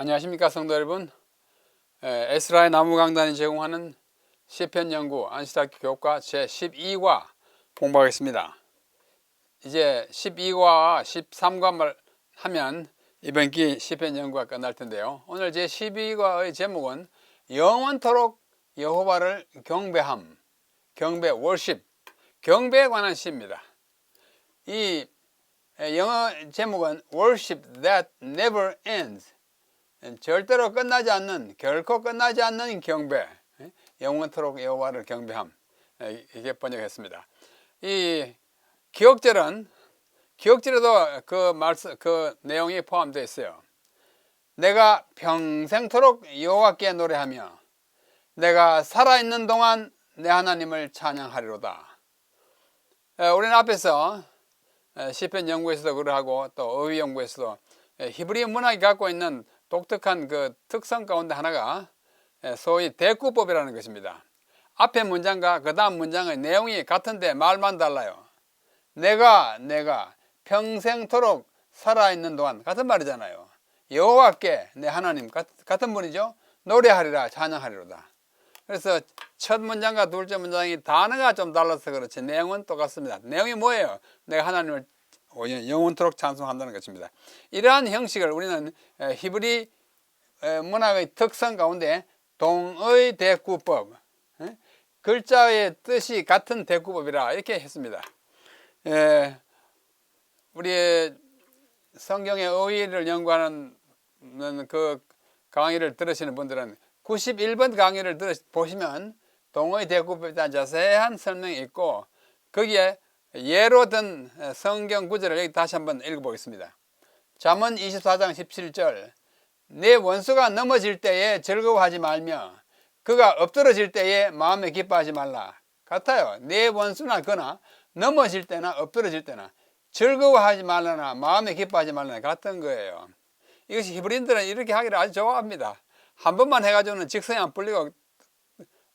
안녕하십니까 성도 여러분. 에스라의 나무강단이 제공하는 시편 연구 안시대학교 교과 제12과 공부하겠습니다. 이제 12과와 13과를 하면 이번 기 시편 연구가 끝날 텐데요. 오늘 제12과의 제목은 영원토록 여호와를 경배함, 경배, 월십, 경배에 관한 시입니다. 이 영어 제목은 Worship that never ends, 절대로 끝나지 않는, 결코 끝나지 않는 경배, 영원토록 여호와를 경배함, 이게 번역했습니다. 이 기억절에도 그 내용이 포함되어 있어요. 내가 평생토록 여호와께 노래하며 내가 살아있는 동안 내 하나님을 찬양하리로다. 우리는 앞에서 시편 연구에서도 그러하고 또 어휘 연구에서도 히브리 문학이 갖고 있는 독특한 그 특성 가운데 하나가 소위 대꾸법이라는 것입니다. 앞에 문장과 그 다음 문장의 내용이 같은데 말만 달라요. 내가 평생토록 살아있는 동안, 같은 말이잖아요. 여호와께, 내 하나님, 같은 분이죠. 노래하리라, 찬양하리로다. 그래서 첫 문장과 둘째 문장이 단어가 좀 달라서 그렇지 내용은 똑같습니다. 내용이 뭐예요? 내가 하나님을 영원토록 찬송한다는 것입니다. 이러한 형식을 우리는 히브리 문학의 특성 가운데 동의 대꾸법, 글자의 뜻이 같은 대꾸법이라 이렇게 했습니다. 우리 성경의 어휘를 연구하는 그 강의를 들으시는 분들은 91번 강의를 보시면 동의 대꾸법에 대한 자세한 설명이 있고, 거기에 예로 든 성경 구절을 여기 다시 한번 읽어보겠습니다. 잠언 24장 17절, 내 원수가 넘어질 때에 즐거워하지 말며 그가 엎드러질 때에 마음에 기뻐하지 말라. 같아요. 내 원수나 그나 넘어질 때나 엎드러질 때나 즐거워하지 말라나 마음에 기뻐하지 말라나 같은 거예요. 이것이 히브리인들은 이렇게 하기를 아주 좋아합니다. 한 번만 해가지고는 직성이 안 풀리고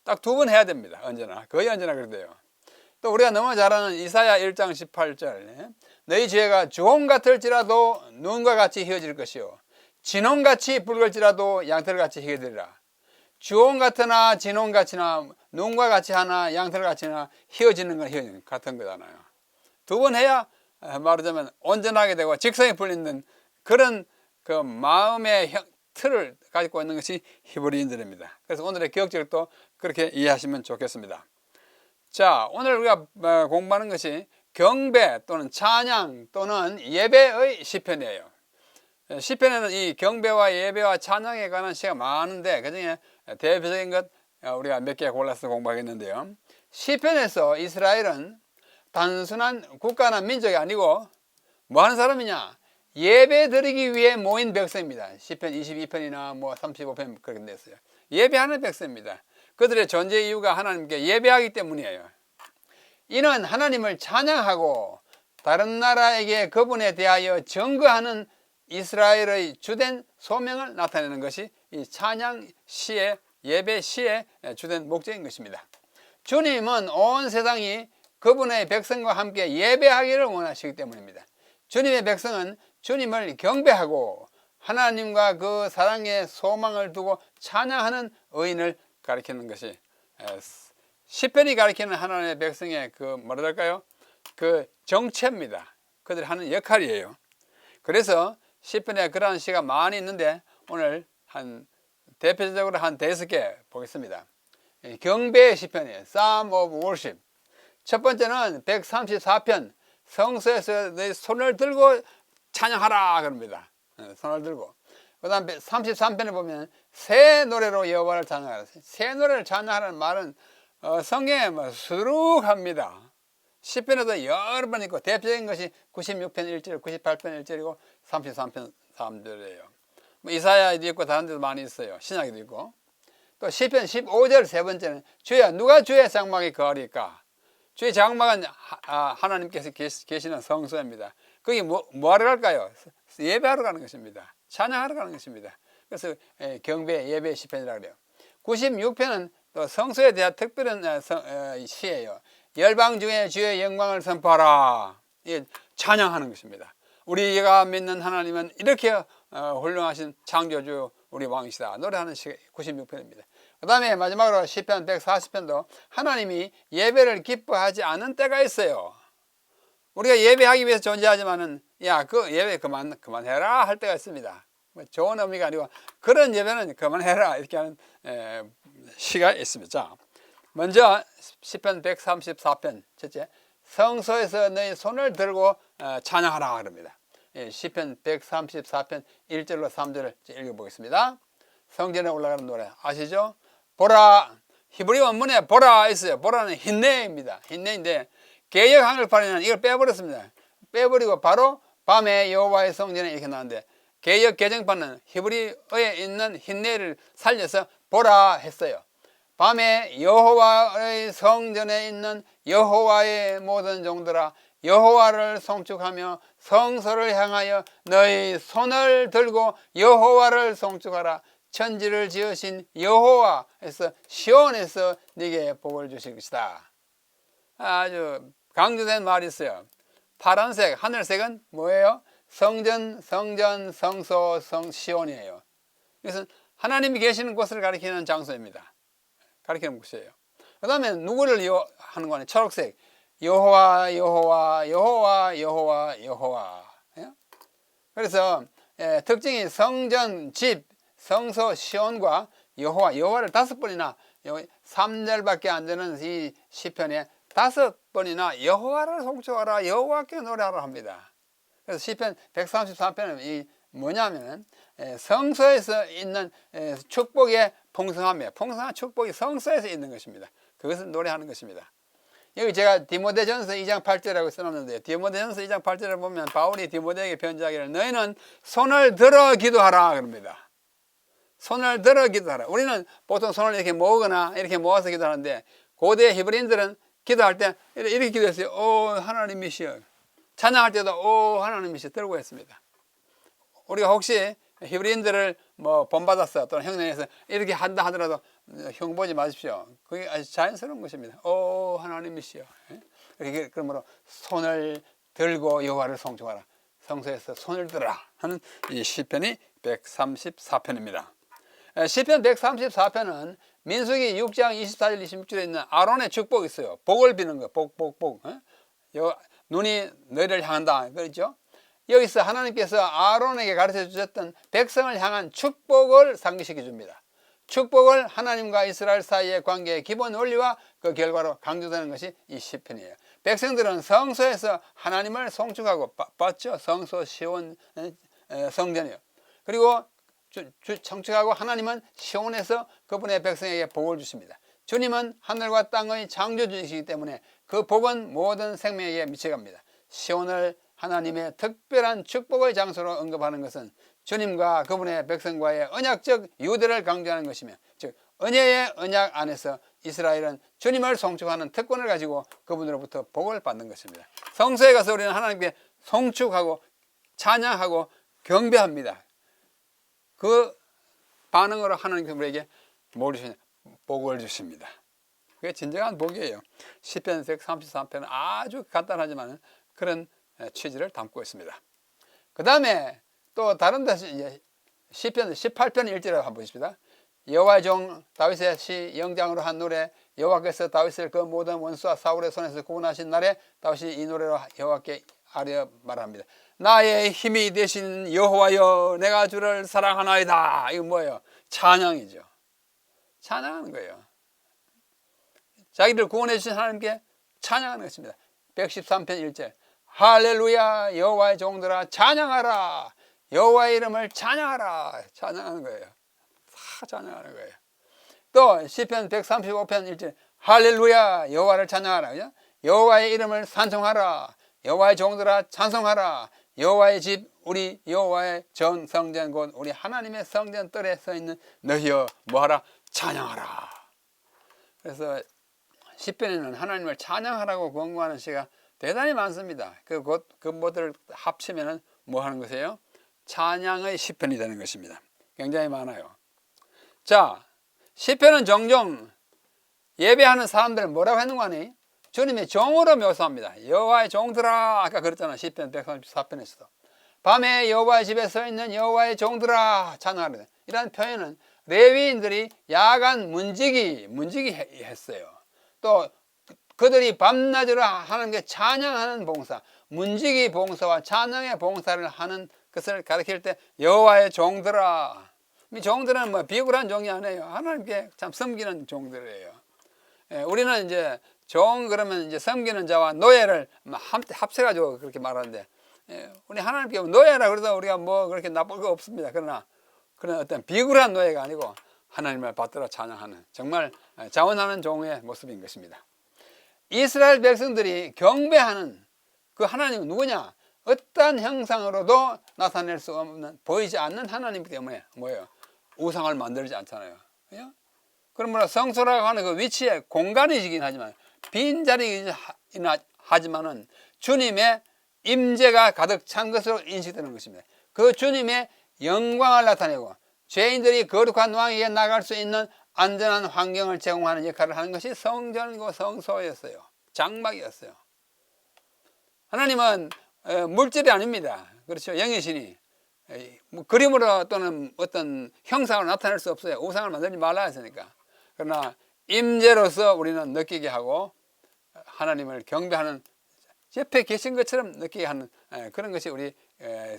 딱 두 번 해야 됩니다. 언제나, 거의 언제나 그래요. 또 우리가 너무 잘 아는 이사야 1장 18절, 너희 죄가 주홍 같을지라도 눈과 같이 휘어질 것이요 진홍같이 붉을지라도 양털같이 희게 되리라. 주홍 같으나 진홍같이나 눈과 같이 하나 양털같이나 휘어지는 건 휘어지는 같은 거잖아요. 두 번 해야 말하자면 온전하게 되고 직성이 풀리는 그런 그 마음의 틀을 가지고 있는 것이 히브리인들입니다. 그래서 오늘의 기억절도 그렇게 이해하시면 좋겠습니다. 자, 오늘 우리가 공부하는 것이 경배 또는 찬양 또는 예배의 시편이에요. 시편에는 이 경배와 예배와 찬양에 관한 시가 많은데 그중에 대표적인 것 우리가 몇 개 골라서 공부하겠는데요. 시편에서 이스라엘은 단순한 국가나 민족이 아니고 뭐 하는 사람이냐? 예배 드리기 위해 모인 백성입니다. 시편 22편이나 뭐 35편 그렇게 됐어요. 예배하는 백성입니다. 그들의 존재 이유가 하나님께 예배하기 때문이에요. 이는 하나님을 찬양하고 다른 나라에게 그분에 대하여 증거하는 이스라엘의 주된 소명을 나타내는 것이 이 찬양 시의, 예배 시의 주된 목적인 것입니다. 주님은 온 세상이 그분의 백성과 함께 예배하기를 원하시기 때문입니다. 주님의 백성은 주님을 경배하고 하나님과 그 사랑의 소망을 두고 찬양하는 의인을 가리키는 것이 시편이 가리키는 하나님의 백성의 그 뭐랄까요? 그 정체입니다. 그들이 하는 역할이에요. 그래서 시편에 그러한 시가 많이 있는데 오늘 대표적으로 한 5개 보겠습니다. 경배의 시편이에요. Psalm of Worship. 첫 번째는 134편, 성소에서 내 손을 들고 찬양하라 그럽니다. 손을 들고. 그 다음 33편에 보면 새 노래로 여호와를 찬양하라. 새 노래를 찬양하라는 말은 성경에 수두룩합니다. 시편에도 여러 번 있고 대표적인 것이 96편 1절, 98편 1절이고 33편 3절이에요. 이사야에도 있고 다른 데도 많이 있어요. 신약에도 있고. 또 시편 15절 세 번째는 주야 누가 주의 장막에 거하리까? 주의 장막은 하나님께서 계시는 성소입니다. 거기 뭐하러 갈까요? 예배하러 가는 것입니다. 찬양하러 가는 것입니다. 그래서 경배 예배 시편이라고 그래요. 96편은 또 성소에 대한 특별한 시예요. 열방 중에 주의 영광을 선포하라. 찬양하는 것입니다. 우리가 믿는 하나님은 이렇게 훌륭하신 창조주, 우리 왕이시다 노래하는 96편입니다. 그 다음에 마지막으로 시편 140편도 하나님이 예배를 기뻐하지 않은 때가 있어요. 우리가 예배하기 위해서 존재하지만은 야, 그 예배 그만해라 할 때가 있습니다. 뭐 좋은 의미가 아니고 그런 예배는 그만해라 이렇게 하는 시가 있습니다. 자, 먼저 시편 134편 첫째, 성소에서 너희 손을 들고 찬양하라 그럽니다. 시편 134편 1절로 3절을 읽어보겠습니다. 성전에 올라가는 노래 아시죠? 보라, 히브리 원문에 보라 있어요. 보라는 흰내입니다. 흰내인데 개역 한글판에는 이걸 빼버렸습니다. 빼버리고 바로 밤에 여호와의 성전에 이렇게 나오는데 개역 개정판은 히브리어에 있는 흰내를 살려서 보라 했어요. 밤에 여호와의 성전에 있는 여호와의 모든 종들아 여호와를 송축하며 성소를 향하여 너희 손을 들고 여호와를 송축하라. 천지를 지으신 여호와에서 시온에서 네게 복을 주실 것이다. 아주 강조된 말이 있어요. 파란색 하늘색은 뭐예요? 성전, 성소, 시온이에요. 이것은 하나님이 계시는 곳을 가리키는 장소입니다. 가리키는 곳이에요. 그 다음에 누구를 하는 거냐? 초록색 여호와 여호와 여호와 여호와 여호와. 그래서 특징이 성전, 집, 성소, 시온과 여호와를 5번이나 3절밖에 안 되는 이 시편에 5번이나 여호와를 송축하라 여호와께 노래하라 합니다. 그래서 시편 133편은 이 뭐냐면 성소에서 있는 축복의 풍성함이에요. 풍성한 축복이 성소에서 있는 것입니다. 그것을 노래하는 것입니다. 여기 제가 디모데전서 2장 8절이라고 써놨는데 디모데전서 2장 8절을 보면 바울이 디모데에게 편지하기를 너희는 손을 들어 기도하라 그럽니다. 손을 들어 기도하라. 우리는 보통 손을 이렇게 모으거나 이렇게 모아서 기도하는데 고대 히브리인들은 기도할 때 이렇게 기도했어요. 오 하나님이시여. 찬양할 때도 오 하나님이시여 들고 했습니다. 우리가 혹시 히브리인들을 뭐 본받았어 또는 흉내내서 이렇게 한다 하더라도 흉 보지 마십시오. 그게 아주 자연스러운 것입니다. 오 하나님이시여. 그러므로 손을 들고 여호와를 송축하라. 성소에서 손을 들어라 하는 이 시편이 134편입니다. 시편 134편은 민수기 6장 24절 26절에 있는 아론의 축복이 있어요. 복을 비는 거예요. 복. 눈이 너희를 향한다. 그렇죠? 여기서 하나님께서 아론에게 가르쳐 주셨던 백성을 향한 축복을 상기시켜 줍니다. 축복을 하나님과 이스라엘 사이의 관계의 기본 원리와 그 결과로 강조되는 것이 이 시편이에요. 백성들은 성소에서 하나님을 송축하고 봤죠? 성소, 시온, 성전이요. 그리고 청축하고 하나님은 시온에서 그분의 백성에게 복을 주십니다. 주님은 하늘과 땅의 창조주이시기 때문에 그 복은 모든 생명에게 미쳐갑니다. 시온을 하나님의 특별한 축복의 장소로 언급하는 것은 주님과 그분의 백성과의 언약적 유대를 강조하는 것이며 즉 언약의 언약 안에서 이스라엘은 주님을 송축하는 특권을 가지고 그분으로부터 복을 받는 것입니다. 성소에 가서 우리는 하나님께 송축하고 찬양하고 경배합니다. 그 반응으로 하나님께서 우리에게 뭘 주시냐? 복을 주십니다. 그게 진정한 복이에요. 시편 133편은 아주 간단하지만 그런 취지를 담고 있습니다. 그 다음에 또 다른 데서 시편 18편 1절을 한번 보십시다. 여호와의 종 다윗의 시 영장으로 한 노래 여호와께서 다윗을 그 모든 원수와 사울의 손에서 구원하신 날에 다윗이 이 노래로 여호와께 아뢰어 말합니다. 나의 힘이 되신 여호와여 내가 주를 사랑하나이다. 이거 뭐예요? 찬양이죠. 찬양하는 거예요. 자기를 구원해 주신 하나님께 찬양하는 것입니다. 113편 1절 할렐루야 여호와의 종들아 찬양하라. 여호와의 이름을 찬양하라. 찬양하는 거예요. 다 찬양하는 거예요. 또 시편 135편 1절 할렐루야 여호와를 찬양하라. 그죠? 여호와의 이름을 찬송하라. 여호와의 종들아 찬송하라. 여호와의 집 우리 여호와의 전 성전 곧 우리 하나님의 성전 뜰에 서 있는 너희여 뭐하라? 찬양하라. 그래서 시편에는 하나님을 찬양하라고 권고하는 시가 대단히 많습니다. 그 모두를 합치면은 뭐 하는 것이에요? 찬양의 시편이 되는 것입니다. 굉장히 많아요. 자, 시편은 종종 예배하는 사람들을 뭐라고 했는 거 아니? 주님의 종으로 묘사합니다. 여호와의 종들아 아까 그랬잖아. 시편 134편에서도 밤에 여호와의 집에 서 있는 여호와의 종들아 찬양하라. 이런 표현은 레위인들이 야간 문지기 했어요. 또 그들이 밤낮으로 하나님께 찬양하는 봉사, 문지기 봉사와 찬양의 봉사를 하는 것을 가리킬 때 여호와의 종들아. 이 종들은 뭐 비굴한 종이 아니에요. 하나님께 참 섬기는 종들이에요. 우리는 이제 종 그러면 이제 섬기는 자와 노예를 합쳐가지고 그렇게 말하는데, 우리 하나님께 노예라 그래도 우리가 뭐 그렇게 나쁠 거 없습니다. 그러나 그런 어떤 비굴한 노예가 아니고 하나님을 받들어 찬양하는 정말 자원하는 종의 모습인 것입니다. 이스라엘 백성들이 경배하는 그 하나님은 누구냐? 어떠한 형상으로도 나타낼 수 없는, 보이지 않는 하나님 때문에 뭐예요? 우상을 만들지 않잖아요. 그러므로 성소라고 하는 그 위치에 공간이긴 하지만 빈자리이긴 하지만은 주님의 임재가 가득 찬 것으로 인식되는 것입니다. 그 주님의 영광을 나타내고 죄인들이 거룩한 왕에게 나갈 수 있는 안전한 환경을 제공하는 역할을 하는 것이 성전이고 성소였어요. 장막이었어요. 하나님은 물질이 아닙니다. 그렇죠. 영이시니 그림으로 또는 어떤 형상으로 나타낼 수 없어요. 우상을 만들지 말라 했으니까. 그러나 임재로서 우리는 느끼게 하고 하나님을 경배하는, 옆에 계신 것처럼 느끼게 하는 그런 것이 우리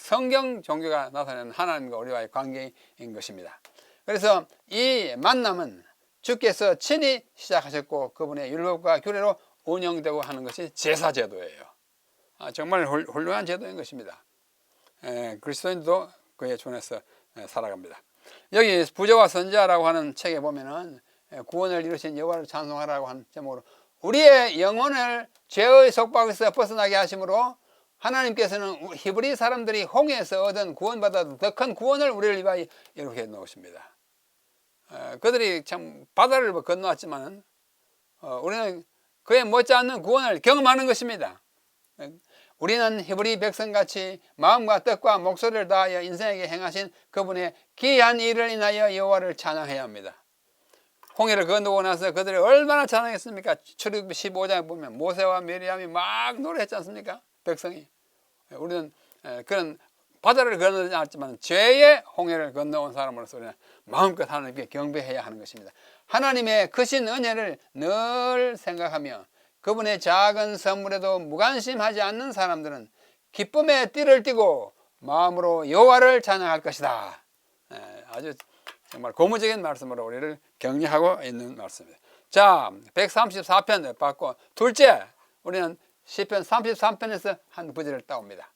성경 종교가 나타내는 하나님과 우리와의 관계인 것입니다. 그래서 이 만남은 주께서 친히 시작하셨고 그분의 율법과 규례로 운영되고 하는 것이 제사제도예요. 정말 훌륭한 제도인 것입니다. 그리스도인도 그에 준해서 살아갑니다. 여기 부조와 선지자라고 하는 책에 보면은 구원을 이루신 여호와를 찬송하라고 하는 제목으로 우리의 영혼을 죄의 속박에서 벗어나게 하심으로 하나님께서는 히브리 사람들이 홍해에서 얻은 구원받아도 더 큰 구원을 우리를 위하여 이렇게 놓으십니다. 그들이 참 바다를 건너왔지만 우리는 그에 못지않는 구원을 경험하는 것입니다. 우리는 히브리 백성같이 마음과 뜻과 목소리를 다하여 인생에게 행하신 그분의 기이한 일을 인하여 여호와를 찬양해야 합니다. 홍해를 건너고 나서 그들이 얼마나 찬양했습니까? 출애굽기 15장에 보면 모세와 미리암이 막 노래했지 않습니까? 백성이. 우리는 그런 바다를 건너지 않았지만 죄의 홍해를 건너온 사람으로서 우리는 마음껏 하나님께 경배해야 하는 것입니다. 하나님의 크신 은혜를 늘 생각하며 그분의 작은 선물에도 무관심하지 않는 사람들은 기쁨의 띠를 띠고 마음으로 여호와를 찬양할 것이다. 아주 정말 고무적인 말씀으로 우리를 격려하고 있는 말씀입니다. 자, 134편 받고 둘째, 우리는 시편 33편에서 한 구절을 따옵니다.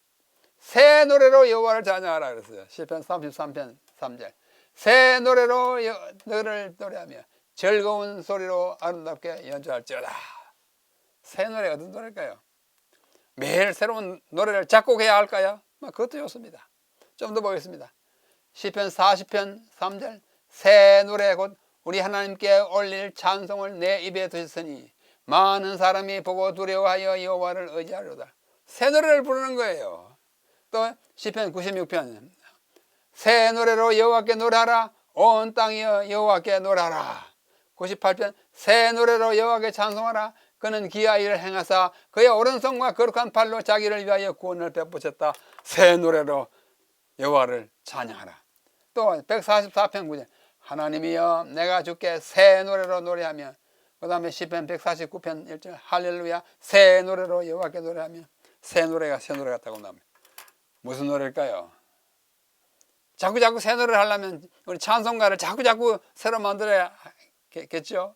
새 노래로 여호와를 찬양하라 그랬어요. 시편 33편 3절. 새 노래로 너를 노래하며 즐거운 소리로 아름답게 연주할지어다. 새 노래가 어떤 노래일까요? 매일 새로운 노래를 작곡해야 할까요? 그것도 좋습니다. 좀 더 보겠습니다. 시편 40편 3절. 새 노래 곧 우리 하나님께 올릴 찬송을 내 입에 두셨으니 많은 사람이 보고 두려워하여 여호와를 의지하려다. 새 노래를 부르는 거예요. 또 시편 96편. 새 노래로 여호와께 노래하라. 온 땅이여 여호와께 노래하라. 98편. 새 노래로 여호와께 찬송하라. 그는 기이한 일을 행하사 그의 오른손과 거룩한 팔로 자기를 위하여 구원을 베푸셨다. 새 노래로 여호와를 찬양하라. 또 144편 9절. 하나님이여 내가 주께 새 노래로 노래하며, 그 다음에 시편 149편 1절. 할렐루야 새 노래로 여호와께 노래하며. 새 노래가 새 노래 같다고 나옵니다. 무슨 노래일까요? 자꾸 새 노래를 하려면 우리 찬송가를 자꾸 새로 만들어야겠죠.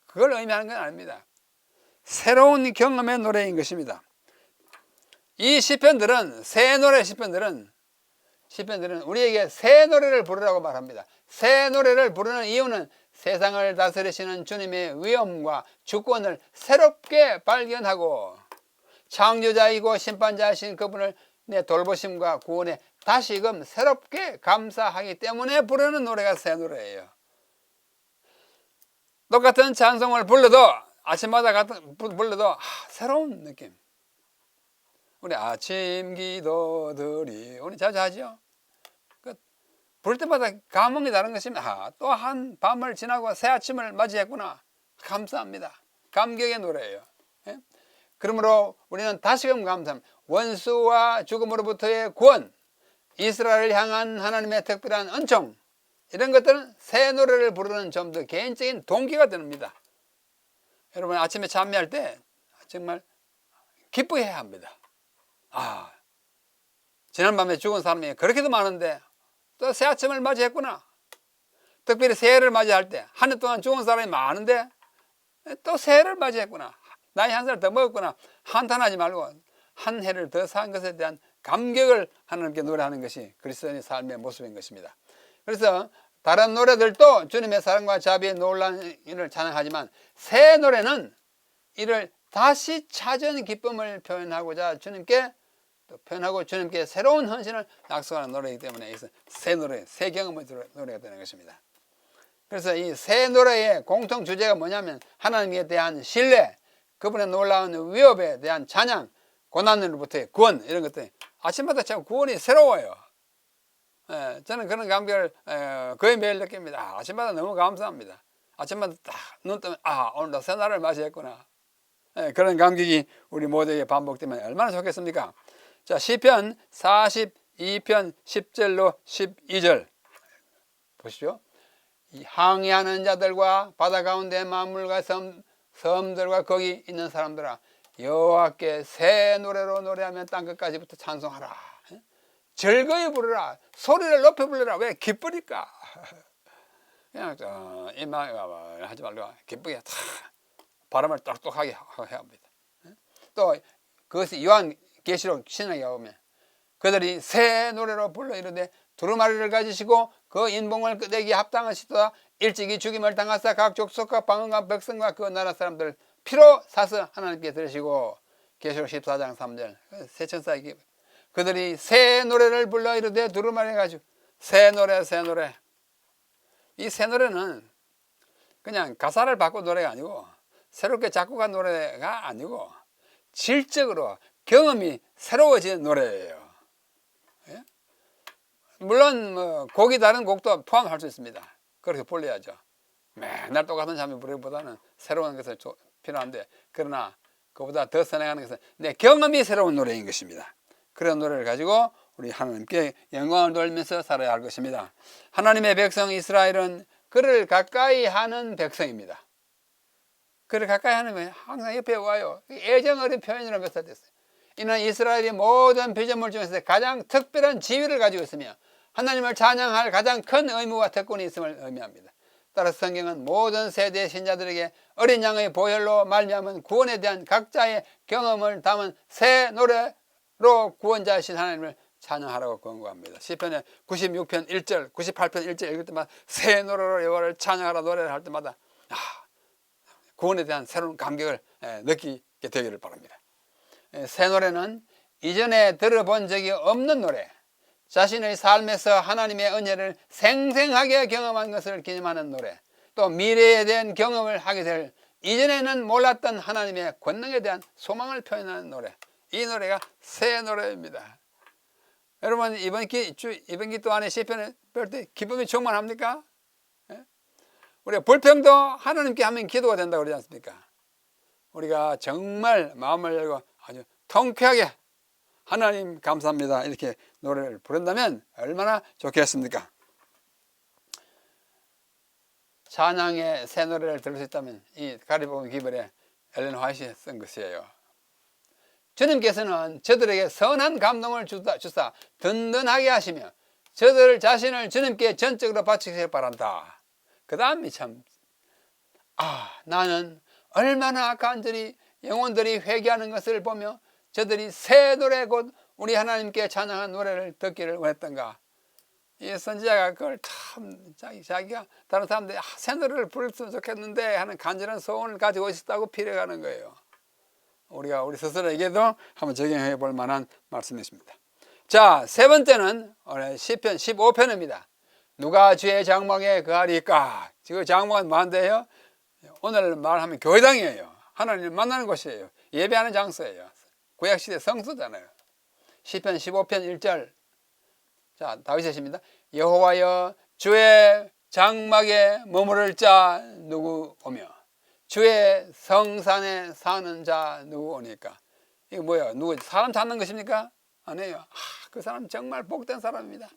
그걸 의미하는 건 아닙니다. 새로운 경험의 노래인 것입니다. 이 시편들은 새 노래 시편들은 우리에게 새 노래를 부르라고 말합니다. 새 노래를 부르는 이유는 세상을 다스리시는 주님의 위엄과 주권을 새롭게 발견하고 창조자이고 심판자이신 그분을 내 돌보심과 구원에 다시금 새롭게 감사하기 때문에 부르는 노래가 새 노래예요. 똑같은 찬송을 불러도 아침마다 불러도 새로운 느낌. 우리 아침 기도들이 우리 자주 하죠. 부를 때마다 감흥이 다른 것입니다. 또 한 밤을 지나고 새 아침을 맞이했구나. 감사합니다. 감격의 노래예요. 그러므로 우리는 다시금 감사합니다. 원수와 죽음으로부터의 구원, 이스라엘을 향한 하나님의 특별한 은총, 이런 것들은 새 노래를 부르는 좀 더 개인적인 동기가 됩니다. 여러분 아침에 잠잘 때 정말 기뻐해야 합니다. 아, 지난밤에 죽은 사람이 그렇게도 많은데 또 새 아침을 맞이했구나. 특별히 새해를 맞이할 때 한 해 동안 죽은 사람이 많은데 또 새해를 맞이했구나. 나이 한 살 더 먹었구나. 한탄하지 말고 한 해를 더 산 것에 대한 감격을 하나님께 노래하는 것이 그리스도인의 삶의 모습인 것입니다. 그래서 다른 노래들도 주님의 사랑과 자비의 놀라운 일을 찬양하지만 새 노래는 이를 다시 찾은 기쁨을 표현하고자 주님께 또 표현하고 주님께 새로운 헌신을 약속하는 노래이기 때문에 새 노래, 새 경험의 노래가 되는 것입니다. 그래서 이 새 노래의 공통 주제가 뭐냐면 하나님에 대한 신뢰, 그분의 놀라운 위협에 대한 찬양, 고난으로부터의 구원, 이런 것들. 아침마다 참 구원이 새로워요. 저는 그런 감격을 거의 매일 느낍니다. 아침마다 너무 감사합니다. 아침마다 딱 눈 뜨면 오늘도 새 날을 맞이했구나. 그런 감격이 우리 모두에게 반복되면 얼마나 좋겠습니까? 자, 시편 42편 10절로 12절 보시죠. 항해하는 자들과 바다 가운데 만물과 섬들과 거기 있는 사람들아, 여호와께 새 노래로 노래하면 땅끝까지부터 찬송하라. 즐거이 부르라. 소리를 높여 부르라. 왜? 기쁘니까. 그냥 이만 하지 말고 기쁘게 다 바람을 똑똑하게 해야 합니다. 또 그것이 요한계시록 신약에 보면 그들이 새 노래로 불러 이르되 두루마리를 가지시고 그 인봉을 끄대기에 합당하시도다. 일찍이 죽임을 당하사 각 족속과 방언과 백성과 그 나라 사람들 피로 사서 하나님께 들으시고. 계시록 14장 3절 새 천사에게 그들이 새 노래를 불러 이르되 두루마리 가지고 새 노래 새 노래. 이 새 노래는 그냥 가사를 바꾼 노래가 아니고 새롭게 작곡한 노래가 아니고 질적으로 경험이 새로워진 노래예요. 예? 물론 뭐 곡이 다른 곡도 포함할 수 있습니다. 그렇게 불러야죠. 맨날 똑같은 잠이 부르기보다는 새로운 것을 필요한데, 그러나 그보다 더 선행하는 것은 내 경험이 새로운 노래인 것입니다. 그런 노래를 가지고 우리 하나님께 영광을 돌리면서 살아야 할 것입니다. 하나님의 백성 이스라엘은 그를 가까이 하는 백성입니다. 그를 가까이 하는 거예요. 항상 옆에 와요. 애정 어린 표현으로 묘사됐어요. 이는 이스라엘이 모든 피조물 중에서 가장 특별한 지위를 가지고 있으며 하나님을 찬양할 가장 큰 의무와 특권이 있음을 의미합니다. 따라서 성경은 모든 세대의 신자들에게 어린 양의 보혈로 말미암은 구원에 대한 각자의 경험을 담은 새 노래로 구원자이신 하나님을 찬양하라고 권고합니다. 시편에 96편 1절, 98편 1절 읽을 때마다 새 노래로 여호와를 찬양하라 노래를 할 때마다 구원에 대한 새로운 감격을 느끼게 되기를 바랍니다. 새 노래는 이전에 들어본 적이 없는 노래, 자신의 삶에서 하나님의 은혜를 생생하게 경험한 것을 기념하는 노래, 또 미래에 대한 경험을 하게 될 이전에는 몰랐던 하나님의 권능에 대한 소망을 표현하는 노래, 이 노래가 새 노래입니다. 여러분 이번 기 동안에 시편을 볼 때 기쁨이 충만합니까? 우리가 불평도 하나님께 하면 기도가 된다고 그러지 않습니까? 우리가 정말 마음을 열고 아주 통쾌하게 하나님 감사합니다 이렇게 노래를 부른다면 얼마나 좋겠습니까? 찬양의 새 노래를 들을 수 있다면 이 가리봉 기별에 엘렌 화이트가 쓴 것이에요. 주님께서는 저들에게 선한 감동을 주사 든든하게 하시며 저들 자신을 주님께 전적으로 바치시길 바란다. 그 다음이 참 나는 얼마나 간절히 영혼들이 회개하는 것을 보며 저들이 새 노래 곧 우리 하나님께 찬양한 노래를 듣기를 원했던가. 이 선지자가 그걸 참 자기가 다른 사람들이 새 노래를 부르면 좋겠는데 하는 간절한 소원을 가지고 있었다고 필요하는 거예요. 우리가 우리 스스로에게도 한번 적용해 볼 만한 말씀이십니다. 자, 세 번째는 시편 15편입니다. 누가 주의 장막에 거하리까? 지금 장막은 뭐한데요? 오늘 말하면 교회당이에요. 하나님을 만나는 곳이에요. 예배하는 장소예요. 구약시대 성소잖아요. 시편 15편 1절. 자, 다윗이십니다. 여호와여 주의 장막에 머무를 자 누구 오며 주의 성산에 사는 자 누구 오니까? 이게 뭐예요? 누구 사람 찾는 것입니까? 아니에요. 그 사람 정말 복된 사람입니다.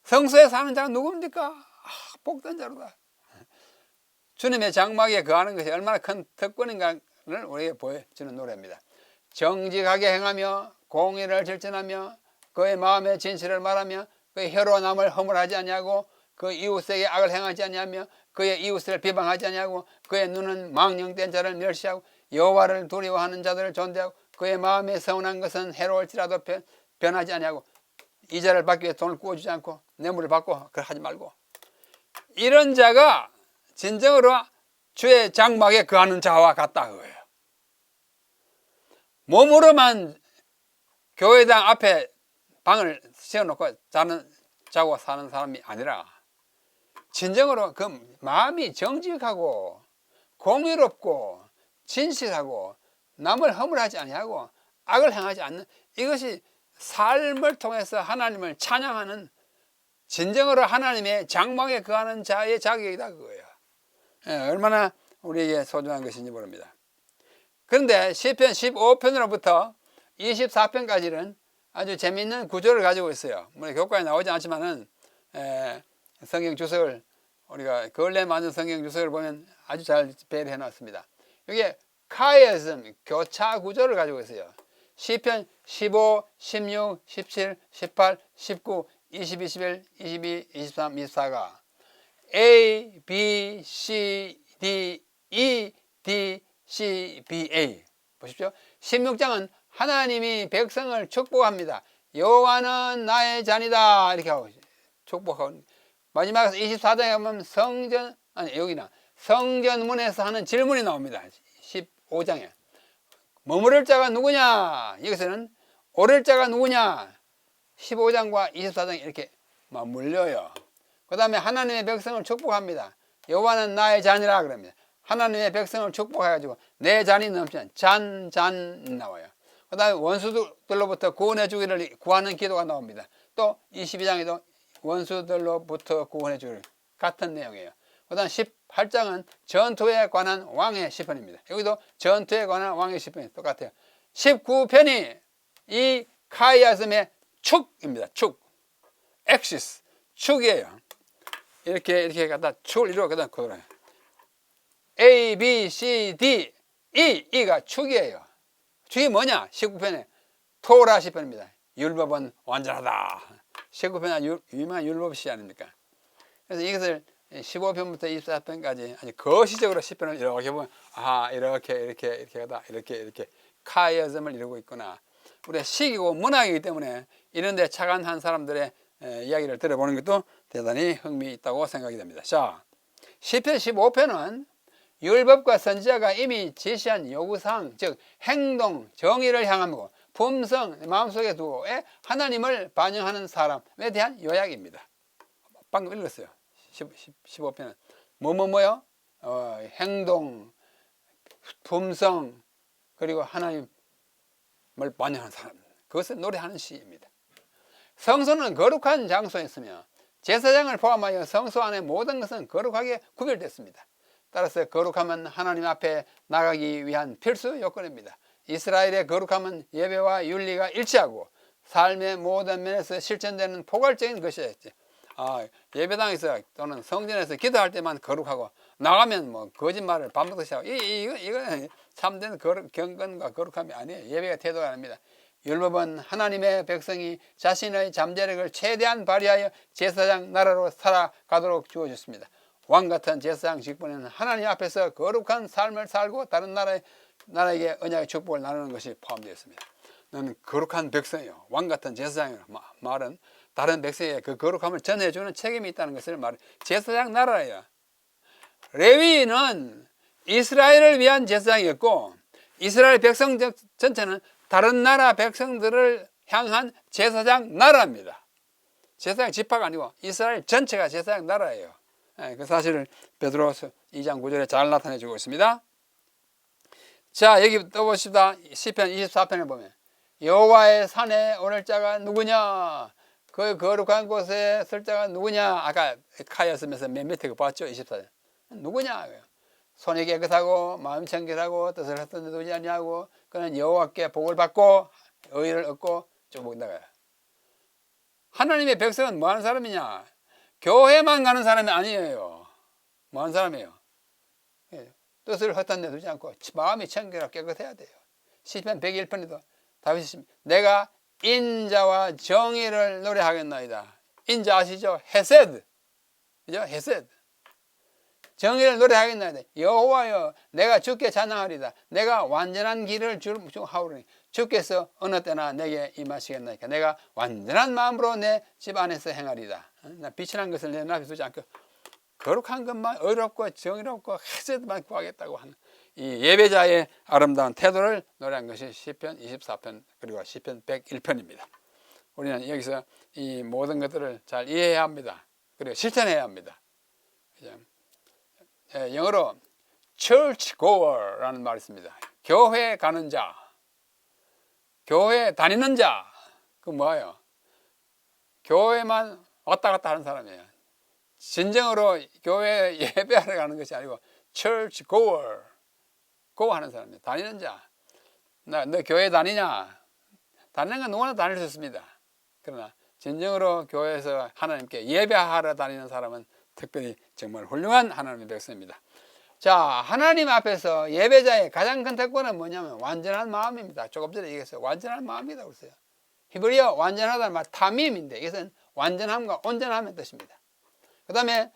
성소에 사는 자가 누굽니까? 복된 자로다. 주님의 장막에 거하는 것이 얼마나 큰 특권인가를 우리에게 보여주는 노래입니다. 정직하게 행하며 공의를 실천하며 그의 마음의 진실을 말하며 그의 혀로 남을 허물하지 아니하고 그 이웃에게 악을 행하지 아니하며 그의 이웃을 비방하지 아니하고 그의 눈은 망령된 자를 멸시하고 여호와를 두려워하는 자들을 존대하고 그의 마음에 서운한 것은 해로울지라도 변하지 아니하고 이자를 받기 위해 돈을 구워주지 않고 뇌물을 받고 그걸 하지 말고, 이런 자가 진정으로 주의 장막에 거하는 자와 같다 그거예요. 몸으로만 교회당 앞에 방을 세워놓고 자고 사는 사람이 아니라 진정으로 그 마음이 정직하고 공의롭고 진실하고 남을 허물하지 아니하고 악을 행하지 않는, 이것이 삶을 통해서 하나님을 찬양하는 진정으로 하나님의 장막에 거하는 자의 자격이다 그거예요. 얼마나 우리에게 소중한 것인지 모릅니다. 그런데 시편 15편으로부터 24편까지는 아주 재미있는 구조를 가지고 있어요. 물론 교과에 나오지 않지만은 성경 주석을, 우리가 근래 많은 성경 주석을 보면 아주 잘 배열해 놨습니다. 이게 카이어즘, 교차 구조를 가지고 있어요. 시편 15, 16, 17, 18, 19, 20, 21, 22, 23, 24가 A, B, C, D, E, D, C, B, A. 보십시오. 16장은 하나님이 백성을 축복합니다. 여호와는 나의 잔이다 이렇게 하고 축복하고, 마지막에 24장에 보면 여기나 성전문에서 하는 질문이 나옵니다. 15장에 머무를 자가 누구냐, 여기서는 오를 자가 누구냐. 15장과 24장이 이렇게 맞물려요. 그 다음에 하나님의 백성을 축복합니다. 여호와는 나의 잔이라 그럽니다. 하나님의 백성을 축복해가지고 내 잔이 넘치는 잔 나와요. 그 다음에 원수들로부터 구원해 주기를 구하는 기도가 나옵니다. 또 22장에도 원수들로부터 구원해 주기를, 같은 내용이에요. 그 다음 18장은 전투에 관한 왕의 시편입니다. 여기도 전투에 관한 왕의 시편이 똑같아요. 19편이 이 카이아즘의 축입니다. 축, 엑시스, 축이에요. 이렇게 갖다 축을 이루어 그다음 그거예요. A, B, C, D, E가 축이에요. 축이 뭐냐? 19편에 토라 시편입니다. 율법은 완전하다. 19편은 유명한 율법시 아닙니까? 그래서 이것을 15편부터 24편까지 아주 거시적으로 시편을 이렇게 보면, 이렇게 하다 이렇게 카이어즘을 이루고 있구나. 우리가 시기고 문학이기 때문에 이런데 착안한 사람들의 이야기를 들어보는 것도 대단히 흥미있다고 생각이 됩니다. 자, 시편 15편은 율법과 선지자가 이미 제시한 요구사항, 즉 행동, 정의를 향하고 품성, 마음속에 두고 하나님을 반영하는 사람에 대한 요약입니다. 방금 읽었어요. 15편은 뭐요? 행동, 품성, 그리고 하나님을 반영하는 사람, 그것을 노래하는 시입니다. 성소는 거룩한 장소에 있으며 제사장을 포함하여 성소 안의 모든 것은 거룩하게 구별됐습니다. 따라서 거룩함은 하나님 앞에 나가기 위한 필수 요건입니다. 이스라엘의 거룩함은 예배와 윤리가 일치하고 삶의 모든 면에서 실천되는 포괄적인 것이었지. 예배당에서 또는 성전에서 기도할 때만 거룩하고 나가면 뭐 거짓말을 밤새도록 하고, 이거 참된 경건과 거룩함이 아니에요. 예배가 태도가 아닙니다. 율법은 하나님의 백성이 자신의 잠재력을 최대한 발휘하여 제사장 나라로 살아가도록 주어졌습니다. 왕같은 제사장 직분에는 하나님 앞에서 거룩한 삶을 살고 다른 나라에게 언약의 축복을 나누는 것이 포함되어 있습니다. 너는 거룩한 백성이요, 왕같은 제사장이라는 말은 다른 백성에게 그 거룩함을 전해주는 책임이 있다는 것을 말해요. 제사장 나라예요. 레위인은 이스라엘을 위한 제사장이었고, 이스라엘 백성 전체는 다른 나라 백성들을 향한 제사장 나라입니다. 제사장 지파가 아니고 이스라엘 전체가 제사장 나라예요. 그 사실을 베드로서 2장 9절에 잘 나타내주고 있습니다. 자, 여기 떠보십시다. 시편 24편에 보면 여호와의 산에 오를 자가 누구냐, 그 거룩한 곳에 설 자가 누구냐. 아까 카이아스면서 맨 밑에 그 봤죠? 24절 누구냐. 손이 깨끗하고 마음이 청결하고 뜻을 헛된 데 두지 아니하고 그는 여호와께 복을 받고 의를 얻고 쭉 나가요. 하나님의 백성은 뭐하는 사람이냐? 교회만 가는 사람이 아니에요. 뭐 하는 사람이에요? 뜻을 헛된 데 두지 않고 마음이 청결하고 깨끗해야 돼요. 시편 101편에도 다윗이 내가 인자와 정의를 노래하겠나이다. 인자 아시죠? 헤세드. 그죠? 헤세드. 정의를 노래하겠나이다. 여호와여 내가 주께 찬양하리다. 내가 완전한 길을 하오리니 주께서 어느 때나 내게 임하시겠나이까. 내가 완전한 마음으로 내 집 안에서 행하리다. 나 비천한 것을 내 앞에 두지 않고 거룩한 것만 의롭고 정의롭고 헤세드만 구하겠다고 하는 이 예배자의 아름다운 태도를 노래한 것이 시편 24편 그리고 시편 101편입니다. 우리는 여기서 이 모든 것들을 잘 이해해야 합니다. 그리고 실천해야 합니다. 영어로 church goer라는 말이 있습니다. 교회 가는 자, 교회 다니는 자, 그 뭐예요? 교회만 왔다 갔다 하는 사람이에요. 진정으로 교회 예배하러 가는 것이 아니고 church goer, go 하는 사람이에요. 다니는 자. 너 교회 다니냐? 다니는 건 누구나 다닐 수 있습니다. 그러나 진정으로 교회에서 하나님께 예배하러 다니는 사람은 특별히 정말 훌륭한 하나님의 백성입니다. 자, 하나님 앞에서 예배자의 가장 큰 특권은 뭐냐면 완전한 마음입니다. 조금 전에 얘기했어요. 완전한 마음이라고 했어요. 히브리어 완전하다는 말 타밈인데 이것은 완전함과 온전함의 뜻입니다. 그 다음에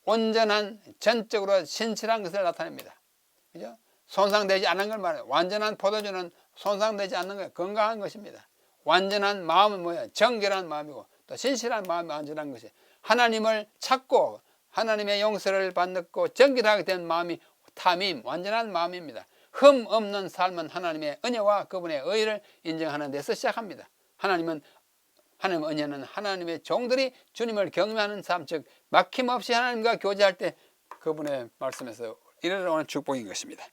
온전한 전적으로 신실한 것을 나타냅니다. 그죠? 손상되지 않는 걸 말해요. 완전한 포도주는 손상되지 않는 거예요. 건강한 것입니다. 완전한 마음은 뭐예요? 정결한 마음이고 또 신실한 마음이 완전한 것이 하나님을 찾고 하나님의 용서를 받고 정결하게 된 마음이 타밈, 완전한 마음입니다. 흠 없는 삶은 하나님의 은혜와 그분의 의를 인정하는 데서 시작합니다. 하나님의 은혜는 하나님의 종들이 주님을 경외하는 삶, 즉 막힘없이 하나님과 교제할 때 그분의 말씀에서 이르러오는 축복인 것입니다.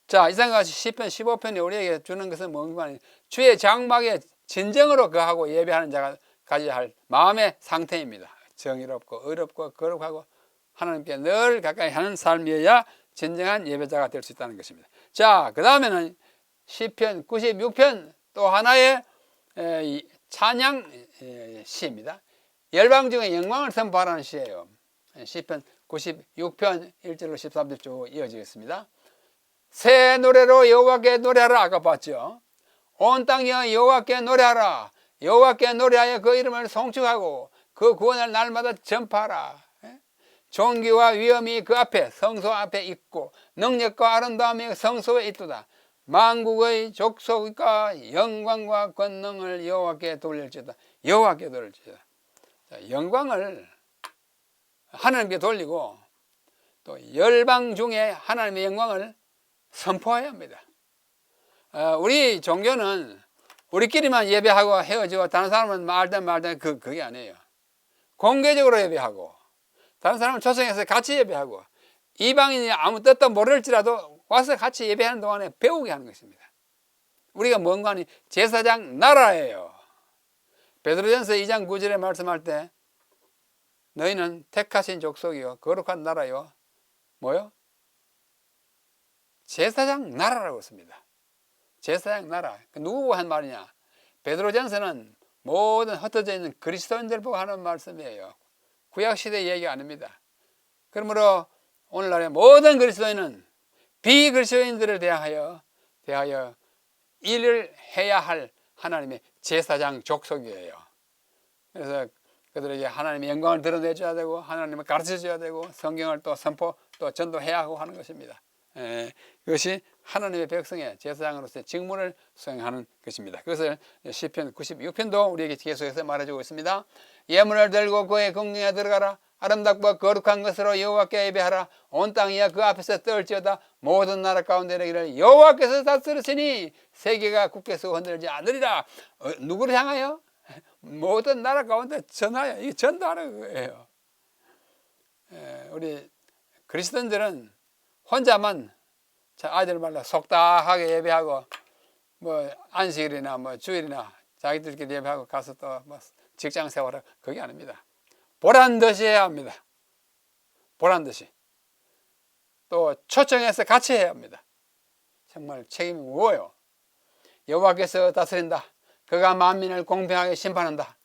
자, 이상과 같이 시편 15편이 우리에게 주는 것은 뭔가 주의 장막에 진정으로 거하고 예배하는 자가 가져야 할 마음의 상태입니다. 정의롭고 의롭고 거룩하고 하나님께 늘 가까이 하는 삶이어야 진정한 예배자가 될 수 있다는 것입니다. 자, 그 다음에는 시편 96편 또 하나의 찬양 시입니다. 열방 중에 영광을 선포하라는 시예요. 시편 96편 1절로 13절 쭉 이어지겠습니다. 새 노래로 여호와께 노래하라. 아까 봤죠. 온 땅이여 여호와께 노래하라. 여호와께 노래하여 그 이름을 송축하고 그 구원을 날마다 전파하라. 존귀와 위엄이 그 앞에 성소 앞에 있고 능력과 아름다움이 성소에 있도다. 만국의 족속과 영광과 권능을 여호와께 돌릴지어다. 여호와께 돌릴지어다. 영광을 하나님께 돌리고 또 열방 중에 하나님의 영광을 선포해야 합니다. 우리 종교는 우리끼리만 예배하고 헤어지고 다른 사람은 말든 그게 아니에요. 공개적으로 예배하고 다른 사람을 초청해서 같이 예배하고 이방인이 아무 뜻도 모를지라도 와서 같이 예배하는 동안에 배우게 하는 것입니다. 우리가 뭔가 하니 제사장 나라예요. 베드로전서 2장 9절에 말씀할 때 너희는 택하신 족속이요 거룩한 나라요 뭐요? 제사장 나라라고 했습니다. 제사장 나라. 누구가 한 말이냐? 베드로전서는 모든 흩어져 있는 그리스도인들 보고 하는 말씀이에요. 구약시대 얘기 아닙니다. 그러므로 오늘날의 모든 그리스도인은 비그리스도인들을 대하여 일을 해야 할 하나님의 제사장 족속이에요. 그래서 그들에게 하나님의 영광을 드러내줘야 되고 하나님을 가르쳐줘야 되고 성경을 또 선포 또 전도해야 하고 하는 것입니다. 그것이 하나님의 백성의 제사장으로서의 직무를 수행하는 것입니다. 그것을 시편 96편도 우리에게 계속해서 말해주고 있습니다. 예물을 들고 그의 궁중에 들어가라. 아름답고 거룩한 것으로 여호와께 예배하라. 온 땅이야 그 앞에서 떨지어다. 모든 나라 가운데 이르기를 여호와께서 다스리시니 세계가 굳게서 흔들지 않으리라. 누구를 향하여? 모든 나라 가운데 전하여. 이게 전도하는 거예요. 우리 그리스도인들은 혼자만 아이들 말로 속닥하게 예배하고 뭐 안식일이나 뭐 주일이나 자기들끼리 예배하고 가서 또 뭐 직장 생활을 그게 아닙니다. 보란 듯이 해야 합니다. 보란 듯이. 또 초청해서 같이 해야 합니다. 정말 책임이 무거워요. 여호와께서 다스린다. 그가 만민을 공평하게 심판한다.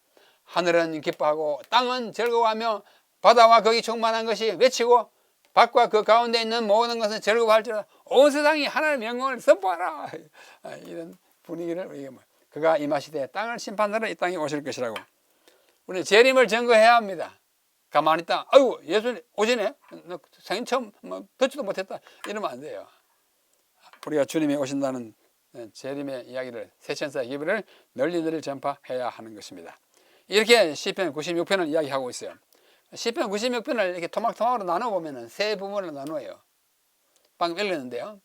하늘은 기뻐하고 땅은 즐거워하며 바다와 거기 충만한 것이 외치고 밭과 그 가운데 있는 모든 것은 즐거워할지라. 온 세상이 하나님의 영광을 선포하라. 이런 분위기를 우리가 그가 임하시되 땅을 심판하러 이 땅에 오실 것이라고. 우리는 재림을 증거해야 합니다. 가만히 있다. 아이고 예수님 오시네. 생일 처음 듣지도 못했다. 이러면 안 돼요. 우리가 주님이 오신다는 재림의 이야기를, 세천사의 기별을 널리 전파해야 하는 것입니다. 이렇게 시편 96편을 이야기하고 있어요. 시편 96편을 이렇게 토막토막으로 나눠보면 세 부분으로 나누어요. 방금 읽었는데요.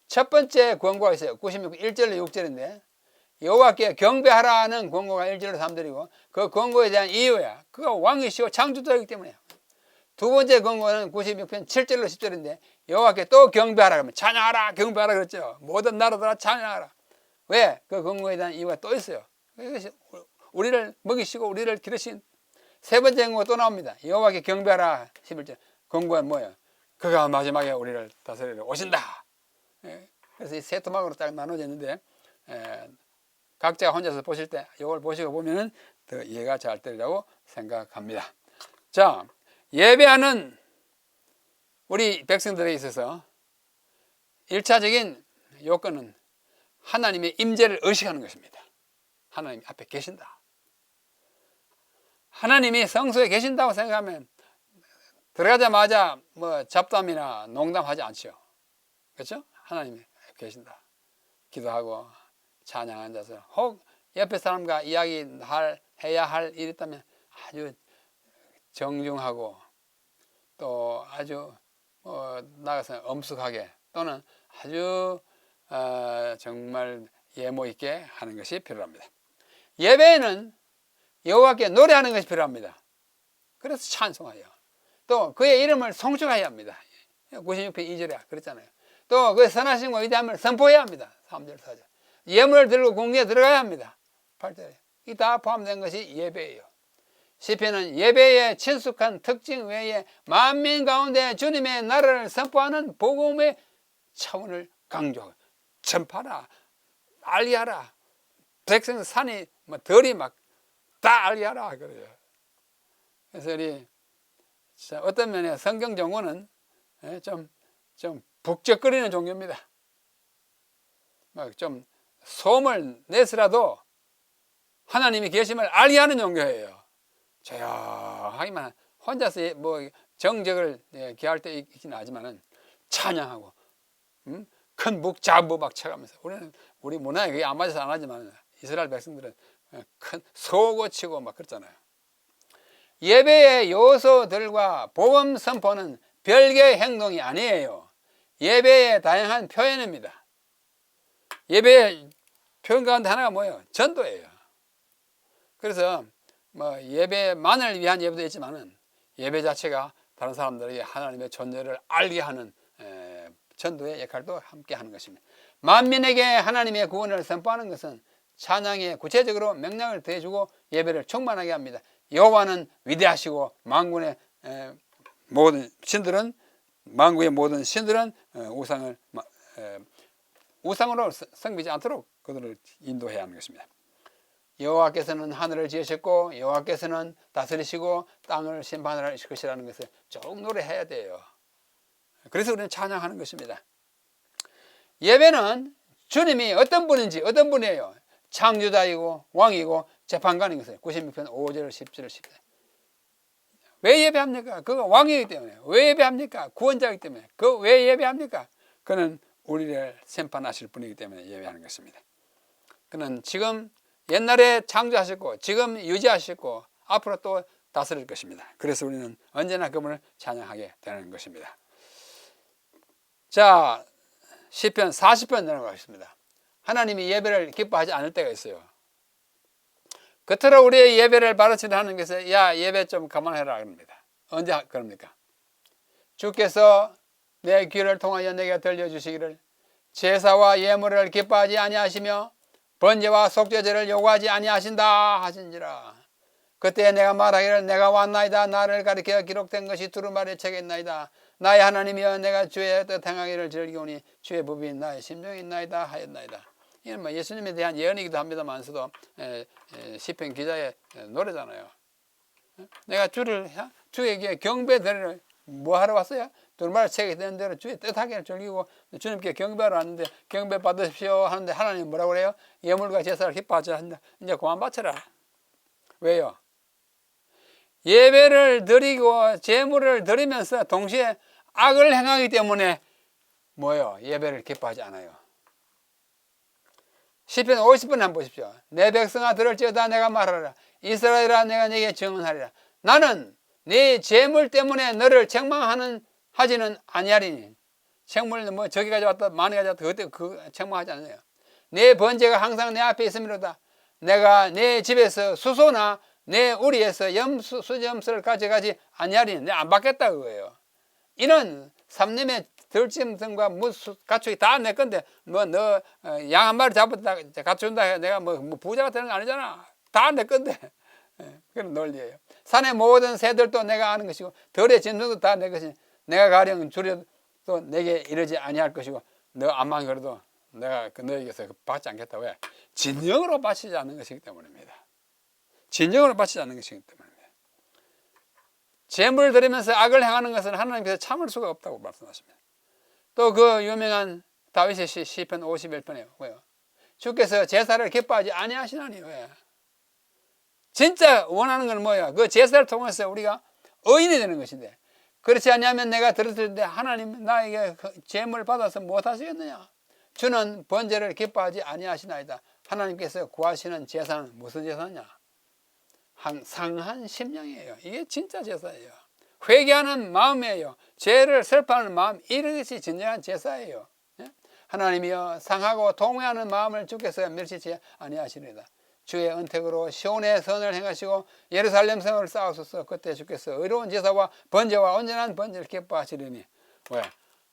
첫 번째 권고가 있어요. 96편 1절로 6절인데 여호와께 경배하라는 권고가 1절로 3절이고 그 권고에 대한 이유야. 그가 왕이시오 창조자이기 때문에. 두 번째 권고는 96편 7절로 10절인데 여호와께 또 경배하라 그러면 찬양하라 경배하라 그랬죠. 모든 나라들아 찬양하라. 왜? 그 권고에 대한 이유가 또 있어요. 이것이 우리를 먹이시고 우리를 기르신 세 번째 권고가 또 나옵니다. 여호와께 경배하라 11절. 권고는 뭐예요? 그가 마지막에 우리를 다스리러 오신다. 그래서 이 세 토막으로 딱 나눠져 있는데 각자 혼자서 보실 때 이걸 보시고 보면은 더 이해가 잘 되리라고 생각합니다. 자, 예배하는 우리 백성들에 있어서 1차적인 요건은 하나님의 임재를 의식하는 것입니다. 하나님 앞에 계신다. 하나님이 성소에 계신다고 생각하면 들어가자마자 뭐 잡담이나 농담하지 않죠. 그렇죠? 하나님이 계신다. 기도하고 찬양 앉아서 혹 옆에 사람과 해야 할 일이 있다면 아주 정중하고 또 아주 나가서 엄숙하게 또는 아주 정말 예모 있게 하는 것이 필요합니다. 예배에는 여호와께 노래하는 것이 필요합니다. 그래서 찬송하여 또 그의 이름을 송축해야 합니다. 96편 2절에 그랬잖아요. 또 그의 선하심과 위대함을 선포해야 합니다. 3절 4절. 예물을 들고 공기에 들어가야 합니다. 8절에. 이 다 포함된 것이 예배예요. 시편은 예배의 친숙한 특징 외에 만민 가운데 주님의 나라를 선포하는 복음의 차원을 강조하고 전파라 알리하라 백성 산이 덜이 막 다 알리하라 그래요. 그래서 우리 어떤 면에 성경 종교는 좀 북적거리는 종교입니다. 막 좀 소음을 내서라도 하나님이 계심을 알리하는 종교예요. 조용하기만 혼자서 뭐 정적을 기할 때 있긴 하지만은 찬양하고 큰 묵자부 막 쳐가면서 우리 문화에 그게 안 맞아서 안 하지만 이스라엘 백성들은 큰 소고 치고 막 그렇잖아요. 예배의 요소들과 복음 선포는 별개의 행동이 아니에요. 예배의 다양한 표현입니다. 예배의 표현 가운데 하나가 뭐예요? 전도예요. 그래서 뭐 예배만을 위한 예배도 있지만은 예배 자체가 다른 사람들에게 하나님의 존재를 알게 하는 전도의 역할도 함께 하는 것입니다. 만민에게 하나님의 구원을 선포하는 것은 찬양에 구체적으로 맥락을 더해주고 예배를 충만하게 합니다. 여호와는 위대하시고 만군의 모든 신들은 만국의 모든 신들은 우상으로 섬기지 않도록 그들을 인도해야 하는 것입니다. 여호와께서는 하늘을 지으셨고 여호와께서는 다스리시고 땅을 심판하실 것이라는 것을 쭉 노래해야 돼요. 그래서 우리는 찬양하는 것입니다. 예배는 주님이 어떤 분인지 어떤 분이에요. 창조자이고 왕이고 재판관인 것을 96편 5절 10절 10절. 왜 예배합니까? 그가 왕이기 때문에. 왜 예배합니까? 구원자이기 때문에. 그 왜 예배합니까? 그는 우리를 심판하실 분이기 때문에 예배하는 것입니다. 그는 지금 옛날에 창조하셨고 지금 유지하셨고 앞으로 또 다스릴 것입니다. 그래서 우리는 언제나 그분을 찬양하게 되는 것입니다. 자, 시편 40편 내려가겠습니다. 하나님이 예배를 기뻐하지 않을 때가 있어요. 겉으로 우리의 예배를 바르치려 하는 것에 야 예배 좀 그만해라 그럽니다. 언제 그럽니까? 주께서 내 귀를 통하여 내게 들려주시기를 제사와 예물을 기뻐하지 아니하시며 번제와 속죄제를 요구하지 아니하신다 하신지라. 그때 내가 말하기를 내가 왔나이다. 나를 가리켜 기록된 것이 두루마리 책에 있나이다. 나의 하나님이여 내가 주의 뜻 행하기를 즐기오니 주의 법이 나의 심중에 있나이다 하였나이다. 이건 뭐 예수님에 대한 예언이기도 합니다만서도 시편 기자의 노래잖아요. 내가 주에게 경배 드리러 뭐 하러 왔어요? 두루마리 책에 되는 대로 주의 뜻하게 즐기고 주님께 경배하러 왔는데 경배 받으십시오 하는데 하나님 뭐라고 그래요? 예물과 제사를 기뻐하지 않는다. 이제 그만 바쳐라. 왜요? 예배를 드리고 제물을 드리면서 동시에 악을 행하기 때문에 뭐요? 예배를 기뻐하지 않아요. 시편 50편 한번 보십시오. 내 백성아 들을지어다 내가 말하라. 이스라엘아 내가 네게 증언하리라. 나는 네 재물 때문에 너를 책망하지는 아니하리니. 책물은 뭐 저기 가져왔다 많이 가져왔다 그때 책망하지 않아요. 내 번제가 항상 내 앞에 있음이로다. 내가 내 집에서 수소나 내 우리에서 수점수를 가져가지 아니하리니. 내가 안 받겠다 그거예요. 이는 삼림의 들짐승과 가축이 다 내 건데 뭐 너 양 한 마리 잡았다 갖춘다 내가 뭐 부자가 되는 거 아니잖아. 다 내 건데. 그런 논리예요. 산의 모든 새들도 내가 아는 것이고 들의 짐승도 다 내 것이니 내가 가령 줄여도 내게 이르지 아니할 것이고 너 암만 그래도 내가 너에게서 받지 않겠다. 왜? 진정으로 바치지 않는 것이기 때문입니다. 진정으로 바치지 않는 것이기 때문입니다. 재물을 드리면서 악을 행하는 것은 하나님께서 참을 수가 없다고 말씀하십니다. 또 그 유명한 다윗의 시편 51편이에요. 왜요? 주께서 제사를 기뻐하지 아니하시나니. 왜? 진짜 원하는 건 뭐야? 그 제사를 통해서 우리가 의인이 되는 것인데 그렇지 않냐면 내가 들었을 때 하나님 나에게 제물을 받아서 무엇하시겠느냐? 주는 번제를 기뻐하지 아니하시나이다. 하나님께서 구하시는 제사는 무슨 제사냐? 상한 심령이에요. 이게 진짜 제사예요. 회개하는 마음이에요. 죄를 슬퍼하는 마음, 이것이 진정한 제사예요. 하나님이여 상하고 통회하는 마음을 주께서 멸시치 아니하시리이다. 주의 은택으로 시온의 선을 행하시고 예루살렘 성을 쌓으소서. 그때 주께서 의로운 제사와 번제와 온전한 번제를 기뻐하시리니. 왜?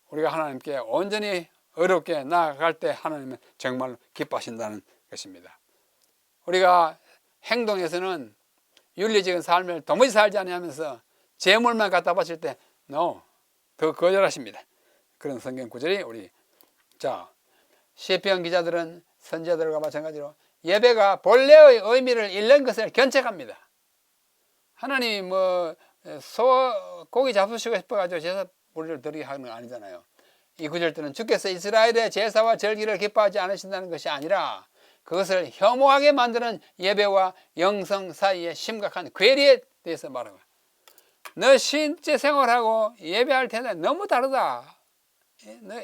우리가 하나님께 온전히 의롭게 나아갈 때 하나님은 정말로 기뻐하신다는 것입니다. 우리가 행동에서는 윤리적인 삶을 도무지 살지 않으면서 재물만 갖다 바칠 때 더 거절하십니다. 그런 성경 구절이 우리 시편 기자들은 선지자들과 마찬가지로 예배가 본래의 의미를 잃는 것을 견책합니다. 하나님 고기 잡수시고 싶어가지고 제사 우리를 드리게 하는 건 아니잖아요. 이 구절들은 주께서 이스라엘의 제사와 절기를 기뻐하지 않으신다는 것이 아니라 그것을 혐오하게 만드는 예배와 영성 사이의 심각한 괴리에 대해서 말하고, 너 신체 생활하고 예배할 텐데 너무 다르다. 너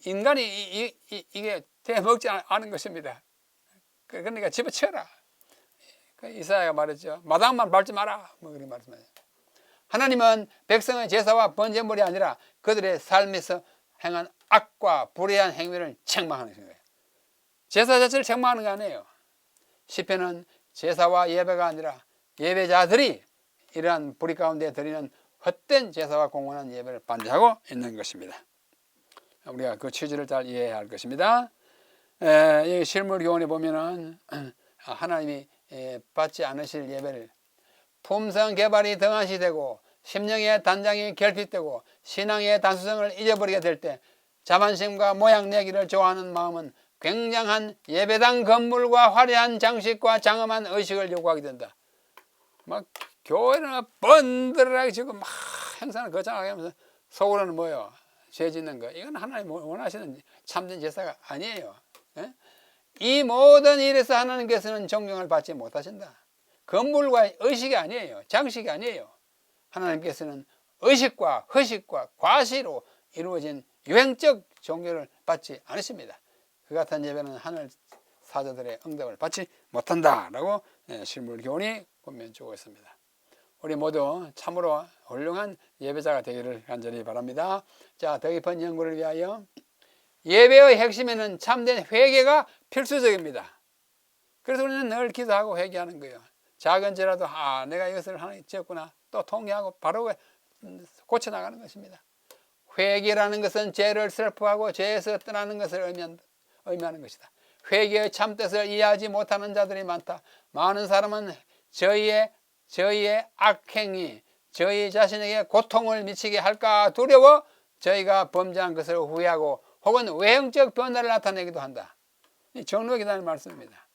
인간이 이게 대먹지 않은 것입니다. 그러니까 집어치워라. 이사야가 말했죠. 마당만 밟지 마라. 그렇게 말씀하죠. 하나님은 백성의 제사와 번제물이 아니라 그들의 삶에서 행한 악과 불의한 행위를 책망하는 거예요. 제사 자체를 책망하는 거 아니에요. 시편은 제사와 예배가 아니라 예배자들이 이러한 불의 가운데 드리는 헛된 제사와 공헌한 예배를 반대하고 있는 것입니다. 우리가 그 취지를 잘 이해해야 할 것입니다. 이 실물 교훈에 보면은 하나님이 받지 않으실 예배를 품성 개발이 등한시되고 심령의 단장이 결핍되고 신앙의 단수성을 잊어버리게 될 때 자만심과 모양 내기를 좋아하는 마음은 굉장한 예배당 건물과 화려한 장식과 장엄한 의식을 요구하게 된다. 막 교회는 번들하게 지금 막 행사를 거창하게 하면서 속으로는 뭐요? 죄 짓는 거. 이건 하나님 원하시는 참된 제사가 아니에요. 이 모든 일에서 하나님께서는 존경을 받지 못하신다. 건물과 의식이 아니에요. 장식이 아니에요. 하나님께서는 의식과 허식과 과시로 이루어진 유행적 종교를 받지 않으십니다. 그 같은 예배는 하늘 사자들의 응답을 받지 못한다라고 실물 교훈이 보면 주고 있습니다. 우리 모두 참으로 훌륭한 예배자가 되기를 간절히 바랍니다. 자, 더 깊은 연구를 위하여 예배의 핵심에는 참된 회개가 필수적입니다. 그래서 우리는 늘 기도하고 회개하는 거예요. 작은 죄라도 내가 이것을 하나 지었구나 또 통회하고 바로 고쳐나가는 것입니다. 회개라는 것은 죄를 슬퍼하고 죄에서 떠나는 것을 의미하는 것이다. 회개의 참뜻을 이해하지 못하는 자들이 많다. 많은 사람은 저희의 악행이 저희 자신에게 고통을 미치게 할까 두려워 저희가 범죄한 것을 후회하고 혹은 외형적 변화를 나타내기도 한다. 이 정록이라는 말씀입니다.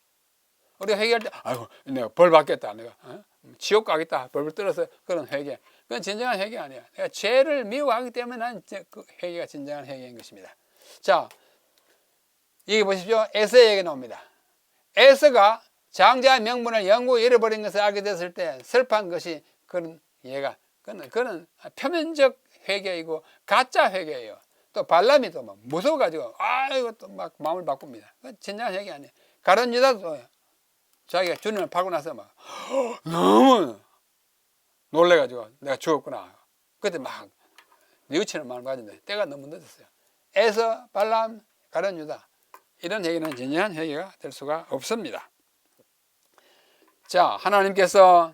우리가 회개할 때 아이고 내가 벌 받겠다, 내가 지옥 가겠다, 벌을 떨어서 그런 회개, 그건 진정한 회개 아니야. 내가 죄를 미워하기 때문에 난 그 회개가 진정한 회개인 것입니다. 자, 여기 보십시오. 에서의 얘기 나옵니다. 에서가 장자의 명분을 영구 잃어버린 것을 알게 됐을 때 슬퍼한 것이 그런 얘가 그는 표면적 회개이고 가짜 회개예요. 또 발람이 또 막 무서워가지고 이거 또 막 마음을 바꿉니다. 그건 진정한 회개 아니에요. 가룟 유다도 자기가 주님을 팔고 나서 막 너무 놀래가지고 내가 죽었구나. 그때 막 뉘우치는 마음을 가진다. 때가 너무 늦었어요. 에서, 발람, 가룟 유다, 이런 회개는 진정한 회개가 될 수가 없습니다. 자, 하나님께서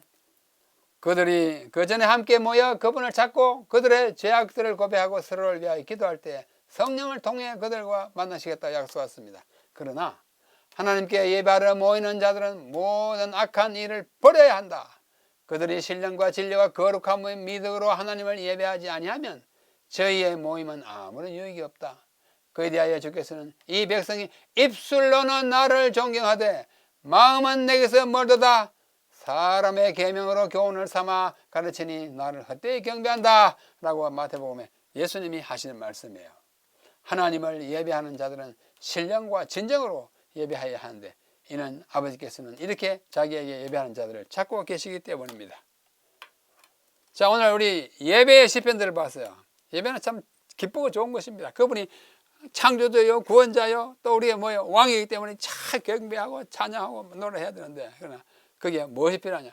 그들이 그 전에 함께 모여 그분을 찾고 그들의 죄악들을 고백하고 서로를 위하여 기도할 때 성령을 통해 그들과 만나시겠다 약속했습니다. 그러나 하나님께 예배하러 모이는 자들은 모든 악한 일을 버려야 한다. 그들이 신령과 진리와 거룩함의 미덕으로 하나님을 예배하지 아니하면 저희의 모임은 아무런 유익이 없다. 그에 대하여 주께서는 이 백성이 입술로는 나를 존경하되 마음은 내게서 멀도다. 사람의 계명으로 교훈을 삼아 가르치니 나를 헛되이 경배한다 라고 마태복음에 예수님이 하시는 말씀이에요. 하나님을 예배하는 자들은 신령과 진정으로 예배해야 하는데 이는 아버지께서는 이렇게 자기에게 예배하는 자들을 찾고 계시기 때문입니다. 자, 오늘 우리 예배의 시편들을 봤어요. 예배는 참 기쁘고 좋은 것입니다. 그분이 창조주요, 구원자요, 또 우리의 왕이기 때문에 잘 경배하고 찬양하고 노래해야 되는데, 그러나 그게 무엇이 필요하냐?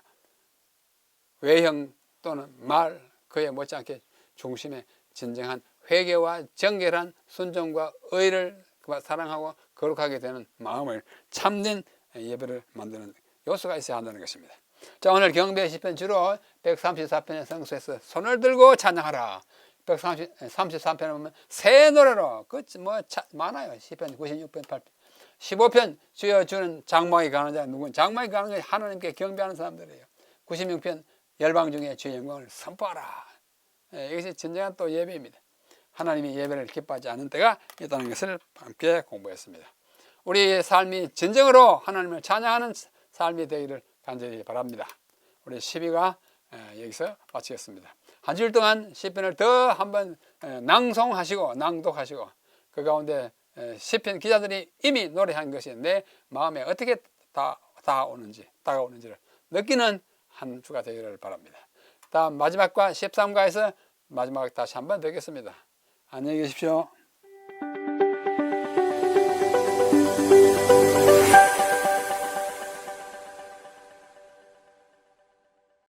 외형 또는 말, 그에 못지않게 중심에 진정한 회개와 정결한 순종과 의를 사랑하고 거룩하게 되는 마음을 참된 예배를 만드는 요소가 있어야 한다는 것입니다. 자, 오늘 경배 시편 주로 134편의 성수에서 손을 들고 찬양하라. 133편에 보면 새 노래로 많아요. 시편 96편, 8편, 15편 주여 주는 장막에 가는 자 누군? 장막에 가는 자 하나님께 경배하는 사람들이에요. 96편 열방 중에 주의 영광을 선포하라. 이것이 진정한 또 예배입니다. 하나님이 예배를 기뻐하지 않는 때가 있다는 것을 함께 공부했습니다. 우리의 삶이 진정으로 하나님을 찬양하는 삶이 되기를 간절히 바랍니다. 우리 12가 여기서 마치겠습니다. 한 주일 동안 시편을 더 한번 낭송하시고 낭독하시고 그 가운데 시편 기자들이 이미 노래한 것이 내 마음에 어떻게 다가오는지를 느끼는 한 주가 되기를 바랍니다. 다음 마지막과 13가에서 마지막 다시 한번 뵙겠습니다. 안녕히 계십시오.